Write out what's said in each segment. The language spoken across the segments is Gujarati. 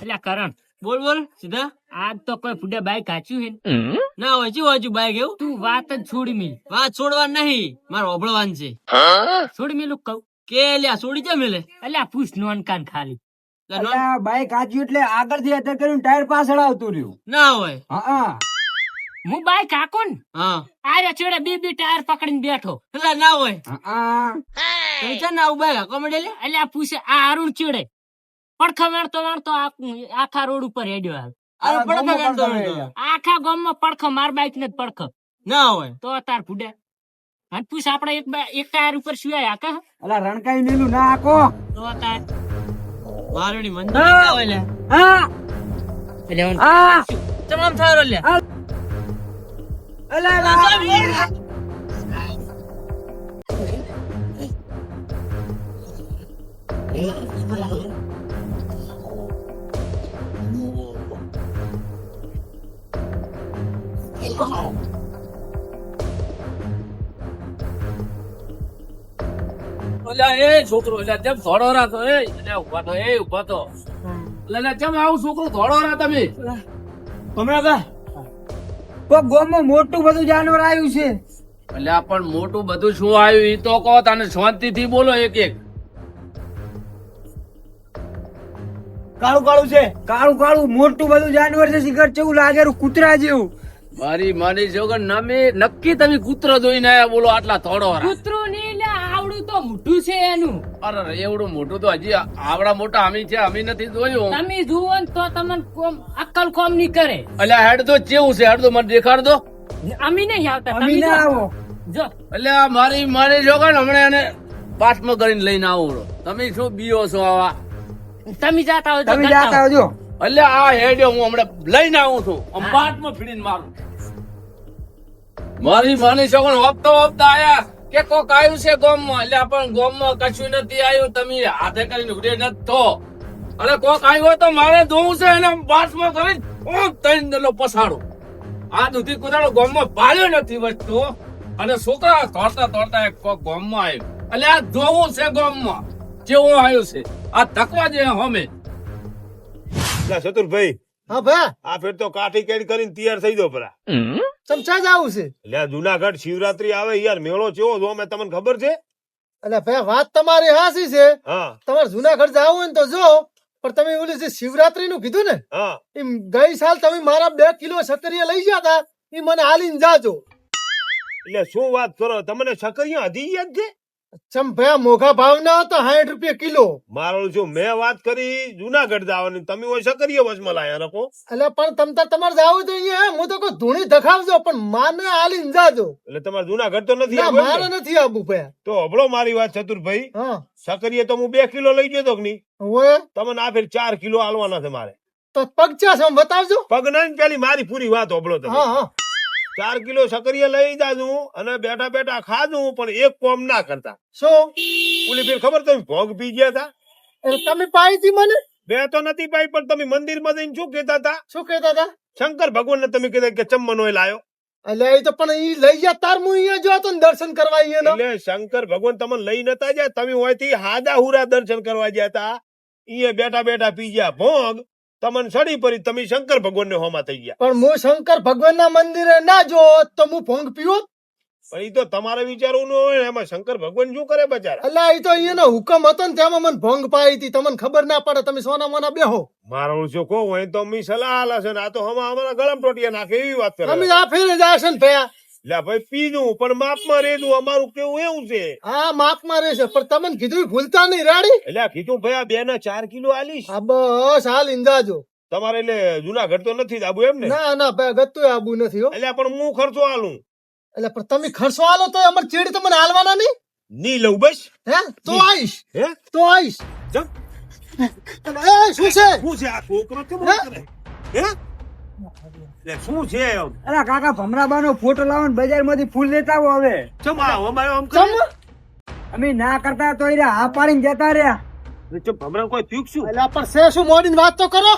એટલે કરણ બોલ બોલ સીધા. આજ તો કોઈ ફૂડે બાઈક કાચ્યું હે ના હોય શું હોય બાઈક એવું? તું વાત જ છોડી મી વાત છોડવા નહીં, મારે ઓભળવાનું છે. છોડી મેલું કહું કે લ્યા છોડી જા મેલે. એટલે પૂછ નોન કાન ખાલી બાઈક આચ્યું એટલે આગળથી અટક કર્યું ટાયર પાછળ આવતું રહ્યું. ના હોય. હા હું બાઈક હાકો ને હા આરે છેડે બે ટાયર પકડીને બેઠો એટલે ના હોય. હા તો છે ને આવું બાઈક કોમેડી લે. એટલે આ પૂછે આ અરુણ ચેડે પડખા વેણતો આખા રોડ ઉપર હેડ્યો હાલ અરે પડખા કાઢતો હોય તો. આખા ગામમાં પડખો માર બાઈક ને જ પડખો ના હોય. તો તાર ફૂડે અને પૂછ આપડે એક ટાયર ઉપર સુવાય આકા અલા રણકાઈ નીલું ના આકો. તો તાર મારણી મંદિર ના હોય લે. હા એટલે હું હા તમામ થારો લે. અલા ઓલા એ છોકરો એટલે જેમ ધોળો રાતો એ ઉભા તો એ ઉભા તો એટલે જેમ આવું છોકરો ધોળો રા તમે હમણાં કા કોઈ ગોમમાં મોટું બધું જાનવર આવ્યું છે. એટલે પણ મોટું બધું શું આવ્યું ઈ તો કહો તને શાંતિ થી બોલો એક એક. કાળું કાળું છે, કાળું કાળું મોટું બધું જાનવર છે. શિખર જેવું લાગે કૂતરા જેવું. મારી માની જોગર નક્કી તમે કૂતરો જોઈને આયા બોલો આટલા થોડો રા. કૂતરું નહીં લે આવડું તો મોઢું છે એનું અરે એવડું મોટું તો હજી આવડા મોટા અમી છે અમી નથી જોયું. તમે જુઓ ને તો તમને અક્કલ કોમ નહીં કરે એટલે હેડ તો કેવું છે હેડ તો મને દેખાડ દો. અમી નહીં આવતા અમે તમે ના જો. આવો. જો એટલે આ મારી જોગર હમણાં એને પાસમાં કરીને લઈને આવો. તમે શું બીઓ છો આવા? તમે જાતા હોય તો તમે જાતા જાતા હોય. આવજો. એટલે આ હેડ્યો હું હમણાં લઈને આવું છું. આમ પાટમાં ફીડીને મારું. મારી માની છોકરો હપ્તા આયા કે કોક આવ્યું છે ગામમાં. એટલે પણ ગામમાં કશું નથી આવ્યું. તમે હાથે કરીને ઉડે નથી થો. અને કોક આવ્યો તો મારે જોવું છે એને પાસમાં કરીને ત્રણ દલો પસાડો. આ દૂધી કુદાડો ગામમાં પાડ્યો નથી વસ્તુ. અને છોકરા તોડતા એક કોક ગામમાં આવ્યું. એટલે આ જોવું છે ગામમાં કેવું આવ્યું છે. આ ધકવા જે હમે ચતુરભાઈ હા ભા આ ફેર તો કાઠી કેડી કરીને તૈયાર થઈ દો પરા. ચમચા જ આવું છે. એટલે આ જુનાગઢ શિવરાત્રી આવે યાર મેળો કેવો જો અમે તમને ખબર છે? એટલે ભાઈ વાત તમારી હાસી છે. હા તમારે જુનાગઢ જાવું હોય ને તો જો, પણ તમે ઓલી જે શિવરાત્રી નું કીધું ને હા એમ ગઈ સાલ તમે મારા 2 કિલો સકરિયા લઈ ગયા હતા એ મને હાલીને જાજો. એટલે શું વાત કરો, તમને સકરિયા હજી યાદ છે? ચમ ભયા મોઘા ભાવ ના હતા 60 રૂપિયા કિલો. મારો શું મેં વાત કરી જુનાગઢ જવાની, તમે હોય સકરિયા વચમાં લાયા રાખો. એટલે પણ તમારે જાવું તો અહીંયા હું તો કોઈ ધૂણી ધખાવજો પણ માને હાલીને જાજો. એટલે તમારે જુનાગઢ તો નથી ના આવવું મારે એમ ને? નથી આવવું ભયા. તો હબળો મારી વાત ચતુરભાઈ, હા સકરિયા તો હું 2 કિલો લઈ ગયો તો કે નહીં? હોય તમને આ ફેર 4 કિલો આલવાના છે મારે. તો પગચા છે બતાવજો. પગ નહીં પેલી મારી પૂરી વાત હબળો તમે. હા હા 4 કિલો સકરિયા લઈ જાજુ અને બેઠા બેઠા ખાધું પણ એક કોમ ના કરતા. શું ઓલી ફેર ખબર તમે ભોગ પી ગયા હતા? એટલે તમે પાઈ હતી મને? બે તો નથી પાઈ પણ તમે મંદિરમાં જઈને શું કહેતા હતા? શું કહેતા હતા? શંકર ભગવાન ને તમે કીધા કે ચમનો એ લાયો. એટલે એ તો પણ ઈ લઈ ગયા તાર હું અહીંયા જો તો દર્શન કરવા અહીંયા એટલે શંકર ભગવાન તમને લઈ નતા ગયા, તમે હોયથી હાદા હુરા દર્શન કરવા ગયા હતા. અહીંયા બેઠા બેઠા પી ગયા ભોગ, તમને સડી પડી, તમે શંકર ભગવાન ને હોમાં થઈ ગયા. પણ હું શંકર ભગવાન ના મંદિરે ના જો તો હું ભોંગ પીવો. પણ એ તો તમારે વિચારવું ન હોય, એમાં શંકર ભગવાન શું કરે બચારા? એટલે એ તો અહીંયાનો હુકમ હતો ને તેમાં મને ભોંગ પાઈ હતી. તમને ખબર ના પડે, તમે સોના મોના બેહો. મારો ઓળશો કહો હોય તો મી સલાહ આલે છે ને આ તો હમણાં અમારા ગળમ ટોટિયા નાખે એવી વાત કરે. અમે આ ફેરે જ આશન ભયા. એટલે ભાઈ પીધું પણ માપમાં રેધું, અમારું કેવું એવું છે. હા માપમાં રહેશે પણ તમને કીધું ભૂલતા નહીં રાડી. એટલે કીધું ભાઈ આ 2 ના 4 કિલો આલીશ હા બસ હાલ ઇંદાજો. તમારે. એટલે જુનાગઢ તો નથી જ આબુ એમ ને? ના ના ભાઈ ગતું આબુ નથી હો. એટલે પણ હું ખર્ચો આલું એટલે પણ તમે ખર્ચો આલો તો અમાર ચેડી તમને હાલવાના નહીં. ની લઉં બસ. હે તો આઈશ. હે તો આઈશ. જમ એ શું છે? શું છે આ છોકરો કેમ હે? કરે? હે એટલે શું છે એમ? અરે કાકા ભમરાબાનો ફોટો લાવો ને બજારમાંથી ફૂલ લેતા આવો હવે. ચમ આ અમારે આમ કરે? ચમ અમે ના કરતા તો ઈરા હા પાડીને જતા રહ્યા. ચમ ભમરા કોઈ થયું કે શું? એટલે પણ સે શું મોડીને વાત તો કરો.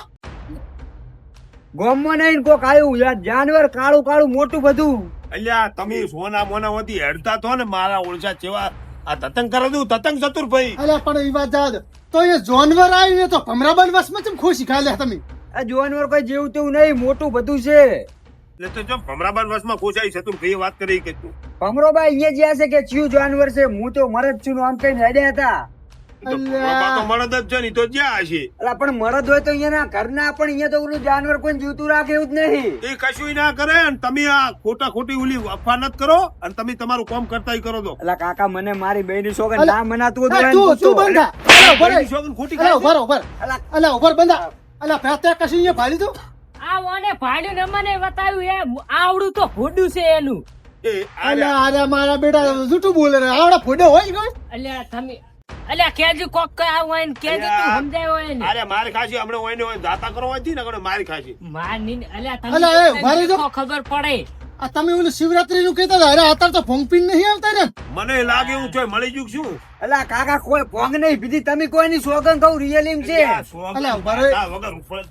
ગોમમાં નહીં કોક આવ્યું જાનવર કાળું કાળું મોટું બધું. અલ્યા તમે સોના મોના હોતી હેડતા તો ને મારા ઓળશા જેવા આ તતંગ કરે દઉં તતંગ ચતુરભાઈ. અલ્યા પણ ઈ વાત જા દે. તો એ જાનવર આવ્યું ને તો ભમરાબાન વસમાં ચમ ખુશી ખાઈ લે તમે. આ જાનવર કોઈ જેવું તેવું નહીં, મોટું બધું છે. એટલે તો જો ભમરાબાન વસમાં ખોચાઈ શત્રુભાઈએ વાત કરી કે તું ભમરોબા અહીંયા જ્યાં છે કે ચિયું જાનવર છે, હું તો મરદ છું આમ કઈ હેડ્યા હતા. તો ભમરાબા તો મળદ જ છે ને, ઈ તો જ્યાં હશે અલા પણ મરદ હોય તો અહીંયાના ઘરના, પણ અહીંયા તો ઓલું જાનવર કોઈ જોતું રાખે એવું જ નહીં. એ કશું ના કરે અને તમે આ ખોટી ઓલી અફવા નત કરો અને તમે તમારું કામ કરતા કરો તો અલા કાકા મને મારી બેની સોગન અલા, ના મનાતું અલા, હતું એમ તું પૂછો. બંધા. અલા, ઉભા રહે. બેની સોગંદ ખોટી અલા, ખાય છે. ઉભા રહો, ઉભા રહો. અલા, ઉભા રહો, બંધા. અલા, પેતે કશું અહીંયા ભાળી દો. આ ઓને ભાડ્યું ને મને બતાવ્યું એ આવડું તો ભોડું છે એનું. એ આ અલા, અરે મારા બેટા જૂઠું બોલે રે. આવડા ફોડે હોય જ કોઈ. અલ્યા તમે અલ્યા કેજુ કોક કયા હોય ને કેજુ તું સમજાય હોય ને અરે મારી ખાસી હમણાં હોય ને હોય દાતા કરો હોય ને કણે મારી ખાસી માની અલ્યા અલ્યા, એ, તમે મારી જો. દેખો ખબર પડે. આ તમે ઓલું શિવરાત્રી નું કહેતા હતા, અરે અત્યારે તો ભોંગ પીને નહીં આવતા ને. મને લાગે એવું છે મળી જુ શું અલા કાકા કોઈ ભોંગ નહીં પીધી, તમે કોઈની સોગન કહું રિયલ છે. આ સોગંદ અલા, ઉભા રહે. આ વગર ઉફળ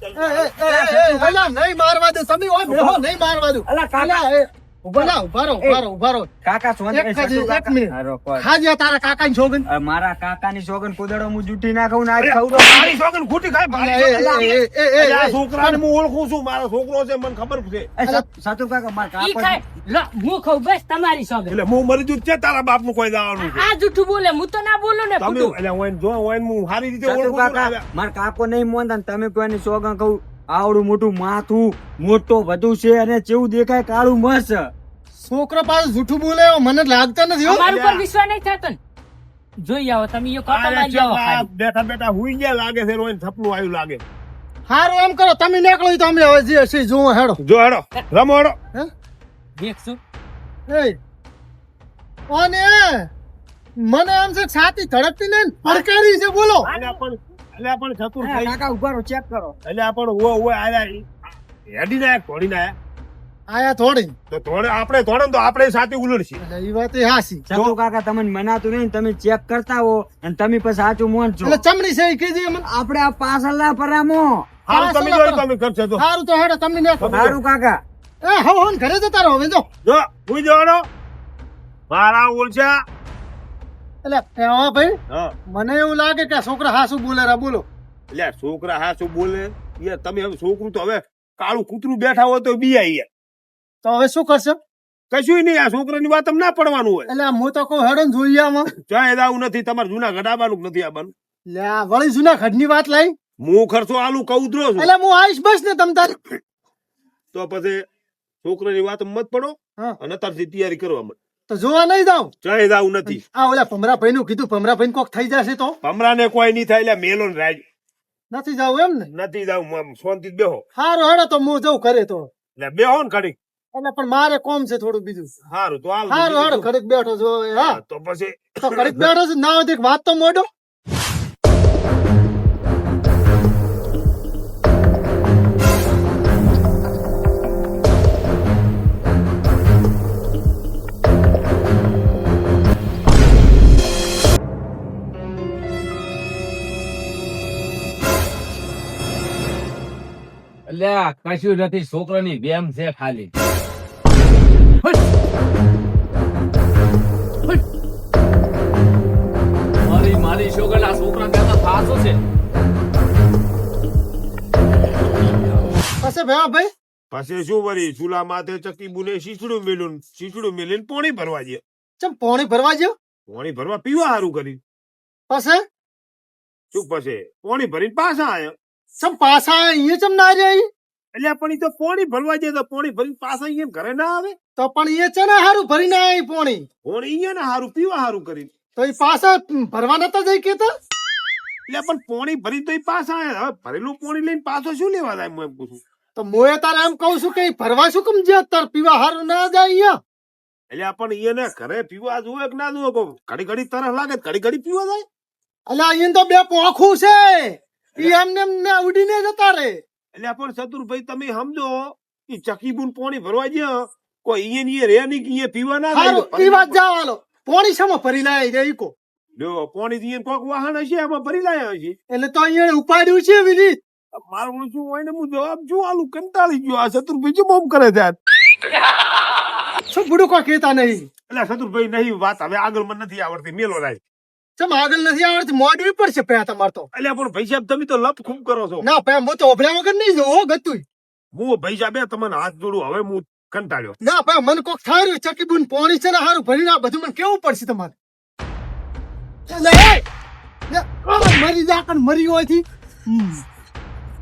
અલા, નહીં મારવા દે તમે. ઓય બેહો, નહીં મારવા દો. અલા કાકા અલા, ઉભા રહો, ઉભા રહો. કાકા સોન એક જ- એક મિનિટ. હારો, કોઈ. ખાજ્યા તારા કાકાની સોગંદ. મારા કાકાની સોગન કુદડો હું જૂઠી ના ખાઉં ને આજ ખાઉં તો. મારી સોગંદ ખોટી ખાય અલા, મારી સોગંદ. આ એ, છોકરાને હું ઓળખું છું મારો છોકરો છે મને ખબર છે સાતુ કાકા મારા ઈ કાકા ખાય લો, હું ખાઉં બસ તમારી સોગન. એટલે હું મરી જુ છે તારા બાપ નું કોઈ દાવાનું છે આ જૂઠું બોલે હું તો ના બોલું ને તમે ખોટું. એટલે હોય ને જો હોય ને હું સારી રીતે સાતુ ઓળખું છું કાકા ને. મારા કાકો નહીં મોનતા ને તમે કોઈની સોગન કહું. આવડું મોટું માથું, મોટો વધુ છે અને કેવું દેખાય, કાળું મસ્ત. છોકરો પાસે જૂઠું બોલે એવો મને લાગતા નથી હો. અમારા ઉપર વિશ્વાસ નહીં થતો ને. જોઈ આવો તમે એ ખોટા અરે મારી જાઓ ચલ, આ ખાલી. બેઠા બેઠા હુઈ ગયા લાગે છે રોઈને થપનું આવ્યું લાગે હારું એમ કરો, તમે નીકળો તો અમે હવે જે છે જોવો હેડો. જો હેડો રમો હેડો હે? દેખશું એ અને મને આમ છે છાતી ધડકતી ને પડકારી છે, બોલો. એટલે પણ ચતુર હા, થઈ કાકા ઉભા રહો, ચેક કરો. એટલે પણ ઓ આયા હેડી ના થોડી ના આયા થોડી. તો થોડે આપણે થોડે ને તો આપણે સાથે ઉલડશી એટલે ઈ વાત એ હાસી. સાતુ કાકા તમને મનાતું નહીં, તમે ચેક કરતા હો અને તમે પછી સાચું મોન છો. એટલે ચમડી છે ઈ કીધી મને. આપણે આ પાછળના પરામો. હારું તમે જોઈ તમે કરશે તો હારું તો હેડો તમે નીકળો. સારું કાકા. એ હો ઘરે જતા રહો હવે જો. જો હુઈ જવાનો મારા ઓળછા એટલે હા ભાઈ, હા મને એવું લાગે કે આ છોકરા હાસુ બોલે રા, બોલો. એટલે છોકરા હા શું બોલે યાર તમે હવે છોકરું તો હવે કાળું કૂતરું બેઠા હોય તો બી યાર તો હવે શું કરશે? કશું નહીં આ છોકરાની વાત એમ ના પડવાનું હોય એટલે હું તો કહું હેડો ને જોઈએ આમાં. ચાય દાવું નથી તમારે જૂના ગડાવાનું નથી આવવાનું લે આ વળી જૂના ખડની વાત લાઈ. હું ખર્ચો આલુ કઉદરો છું એટલે હું આવીશ બસ ને તમ તાર. તો પછી છોકરાની વાત મત પડો હા. અને અત્યારથી તૈયારી કરવા માંડ તો જોવા નહીં જાવ. ચાય દાવું નથી આ ઓલા ભમરાભાઈ નું કીધું, ભમરાભાઈ કોક થઈ જશે તો હમણાં કોઈ નહીં થાય એટલે મેલો ને રાજ નથી જાવ એમ ને. નથી જાવું શાંતિ બેહો હારું હેડો તો હું જઉં કરે તો. એટલે બેહો ને ઘડીક એટલે પણ મારે કોમ છે થોડું બીજું. સારું તો હાલ હારું હેડો ઘડીક બેઠો છો હવે. હા તો પછી તો ઘડીક બેઠો છે, ના હોય તો એક વાત તો મોઢો. એટલે કશું નથી છોકરાની બેમ છે ખાલી મારી છોકરા આ છોકરા કરતા ફાસો છે પછી ભાઈ પછી શું વળી ચૂલા માથે ચકી બુને શીશડું મેલું પોણી ભરવા દે ચમ પોણી ભરવા જ્યો. પોણી ભરવા પીવા સારું કરી પછી શું પછી પોણી ભરીને પાછા આયા ચમ પાછા અહીંયા ચમ ના રહી. એટલે પણ ઈ તો પોણી ભરવા દે તો પોણી ભરીને પાછા અહીંયા ઘરે ના આવે તો પણ એ છે ને હારું ભરીને આવી પોણી. પોણી અહીંયા ને સારું પીવા સારું કરી તો એ પાછા ભરવા નતા જઈ કેતા. એટલે પણ પોણી ભરી તો ઈ પાછા આયા હવે ભરેલું પોણી લઈને પાછો શું લેવા જાય હું એમ પૂછું તો મોએ તારે એમ કહું છું કે ઈ ભરવા શું કેમ જ્યાં તાર પીવા હારું ના જાય અહીંયા. એટલે પણ એને ઘરે પીવા જોવે કે ના જોવે ઘડી ઘડી તરસ લાગે તો ઘડી ઘડી પીવા જાય એટલે અહીંયા તો બે પોખું છે, ઈ એમને એમ ના ઉડીને જતા રે. એટલે પણ ચતુરભાઈ તમે સમજો ઈ ચકી બુન પોણી ભરવા ગયા કોઈ ઈએ ને ઈએ રે નહીં કે ઈએ પીવા ના હારું ઈ વાત જાવ હાલો. પોણી શેમાં ભરી લાય રે ઈ કો. જો પોણી થી કોક વાહન હશે એમાં ભરી લાયા હશે એટલે તો અહીંયા ઉપાડ્યું છે એવી રીત. મારું શું હોય ને હું જવાબ શું આલું કંટાળી ગયો આ ચતુરભાઈ શું બોમ કરે છે શું બુડું કોઈ કહેતા નહીં. એટલે ચતુરભાઈ નહીં વાત હવે આગળ મને નથી આવડતી મેલો રાય ચમ આગળ નથી આવડતી મોડવી પડશે પે તમારે તો અલ્યા પણ ભાઈ સાહેબ તમે તો લપ ખૂબ કરો છો ના પે હું તો ઓભળ્યા વગર નહીં જોઉં હો ગતું હું ભાઈ સાહેબ તમને હાથ જોડું હવે હું કંટાળ્યો ના પે મને કોક થાય રહ્યું ચકી બુન પોણી છે ને હારું ભરીને આ બધું મને કેવું પડશે તમારે લે, લે, મરી જા કણ મરી હોય થી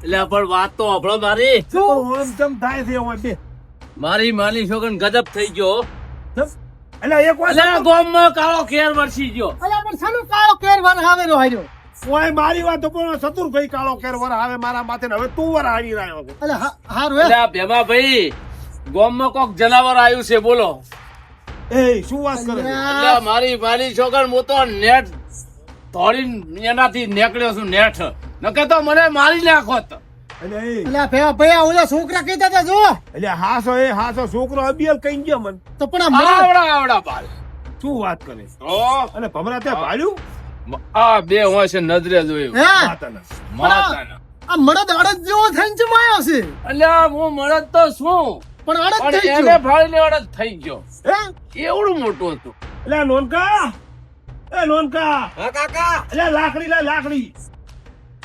એટલે પણ વાત તો હભળો મારી ઓમ તેમ થાય છે ઓય બે મારી માની છોકરી ગજબ થઈ ગયો અલ્યા એક વાત એટલે ગોમમાં કાળો કેર વરસી ગયો અલ્યા પણ સાલું કાળો કેર વાર હાવેરો હાર્યો ઓય મારી વાત તો પણ સતુરભાઈ કાળો કેર વર આવે મારા માથે ને હવે તું વર આવી રહ્યો છે અલ્યા હારું હે એટલે આ ભેમા ભાઈ ગોમમાં કોક જનાવર આવ્યું છે બોલો એ શું વાત કરે છે એટલે મારી માની છોકરી હું તો નેટ તોડીને એનાથી નીકળ્યો છું નેટ નકે તો મને મારી નાખોત અલ્યા એ અલ્યા ભયા ભયા ઓલા છોકરા કહેતા હતા જો અલ્યા હાસો છોકરો અબિયલ કઈ ગયો મન તો પણ આ મરા આવડા બાલ શું વાત કરે ઓ અને ભમરા ત્યાં ભાડ્યું આ બે હોય છે નજરે જોયું હે માતાના માતાના આ મરદ અડદ જેવો થઈને ચમ આયો છે અલ્યા હું મળત તો શું પણ અડદ પણ થઈ એને ગયો ફાળીને અડદ થઈ ગયો હે એવડું મોટું હતું અલ્યા નોનકા એ નોનકા હા કાકા અલ્યા લાકડી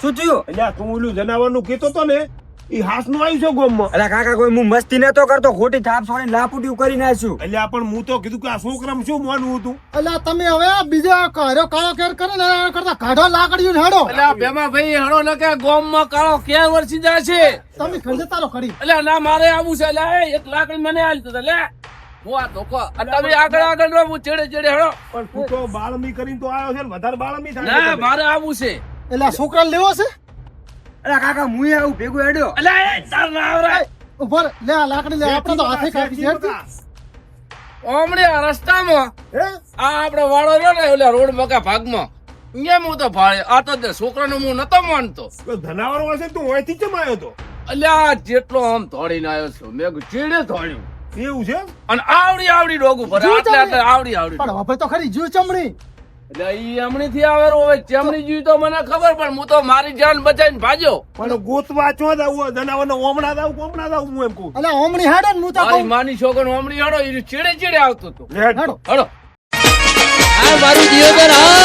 શું થયું? અલ્યા તું ઓલું જનાવરનું કહેતો તો ને ઈ હાસનું આવ્યું છે ગોમમાં અલા કાકા કોઈ હું મસ્તી નતો કરતો ખોટી થાપ છોડીને લાપુટીયું કરી નાખ્યું. અલ્યા પણ હું તો કીધું કે આ છોકરામાં શું માનવું હતું અલ્યા તમે હવે આ બીજા કાળો કાળો કેર કરે ને એના કરતા કાઢો લાકડીયું ને હેડો અલ્યા ભેમા ભાઈ હણો નકે ગોમમાં કાળો ક્યાં વરસી જાય છે તમે ખંડે તારો કરી અલ્યા ના મારે આવું છે અલ્યા એ એક લાકડી મને આલી તો લે હું આ ધોકો આ તમે આગળ રહો હું ચેડે હણો પણ તું તો બાળમી કરીને તો આવ્યો છે ને વધારે બાળમી ના થાય મારે આવું છે એટલે આ છોકરા લેવો છે અલા કાકા હું આવું ભેગું હેડ્યો. અલ્યા એ તાર ના આવરાય ઉભર લે આ લાકડી લે આપણે તો હાથે કાપી છે ઓમણે આ રસ્તામાં હે આ આપણે વાળો રહ્યો ને ઓલા રોડ મકા ભાગમાં અહીંયા હું તો ભાડે આ તો છોકરાનો હું નતો માનતો ધનાવર હશે તું અહીંથી કેમ આવ્યો તો અલ્યા જેટલો આમ દોડીને આવ્યો છું મેં કીધું ચીડે દોડ્યું એવું છે અને આવડી ડોગું ભરે આટલે આવડી પણ હવે તો ખરી જીવ ચમડી એટલે ઈ હમણી થી આવેલો હવે ચમડી જીવ તો મને ખબર પણ હું તો મારી જાન બચાવીને ભાગ્યો પણ ગોતવા ચો દાવ જનાવર નો ઓમણા દાવ કોમણા દાવ હું એમ કહું અલે ઓમણી હેડો ને હું તો મારી કહું માની છોકરો હમણી હડો ઈ ચીડે આવતો હતો લેટ. હડો આ મારું દિયોદર હા